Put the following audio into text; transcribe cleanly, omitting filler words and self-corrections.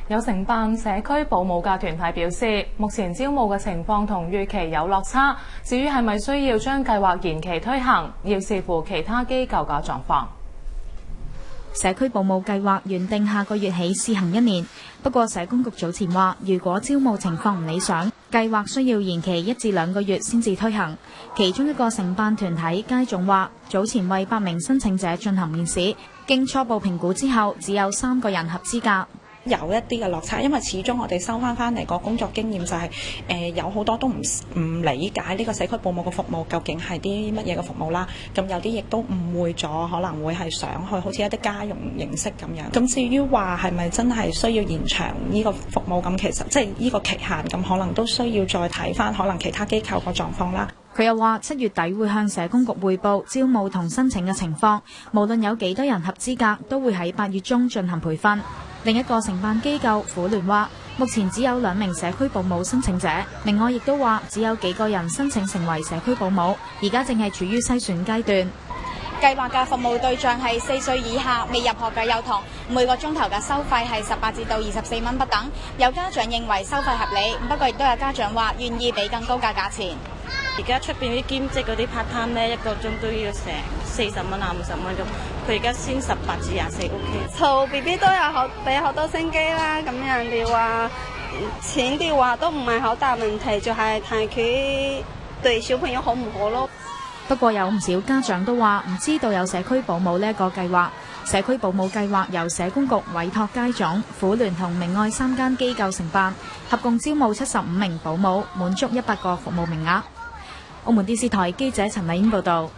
有承辦社區保姆嘅團體表示，目前招募嘅情況同預期有落差。至於係咪需要將計劃延期推行，要視乎其他機構嘅狀況。社區保姆計劃原定下個月起試行1年，不過社工局早前話，如果招募情況唔理想，計劃需要延期1至2個月先至推行。其中一個承辦團體街總話，早前為8名申請者進行面試，經初步評估之後，只有3個人合資格。有一啲嘅落差，因為始終我哋收翻嚟個工作經驗就係有好多都唔理解呢個社區保姆嘅服務究竟係啲乜嘢嘅服務啦。咁有啲亦都誤會咗，可能會係想去好似一啲家用形式咁樣。咁至於話係咪真係需要延長呢個服務，咁其實即係呢個期限，咁可能都需要再睇翻可能其他機構個狀況啦。佢又話7月底會向社工局匯報招募同申請嘅情況，無論有幾多人合資格，都會喺8月中進行培訓。另一個承辦機構婦聯話，目前只有2名社區保姆申請者，另外亦都話只有幾個人申請成為社區保姆，而家正係處於篩選階段。計劃嘅服務對象係4歲以下未入學嘅幼童，每個鐘頭嘅收費係18至到24蚊不等。有家長認為收費合理，不過亦都有家長話願意俾更高嘅價錢。而家出邊啲兼職嗰啲 part time 咧，1個鐘都要成40蚊啊50蚊咁，佢而家先18至24 OK。湊 B B 都有俾好多心機啦，咁人哋話錢嘅話都唔係好大問題，就係睇佢對小朋友好唔好咯。不過有唔少家長都話唔知道有社區保姆呢一個計劃。社區保姆計劃由社工局委託街總、婦聯同明愛3間機構承辦，合共招募75名保姆，滿足100個服務名額。澳門電視台記者陳麗英報道。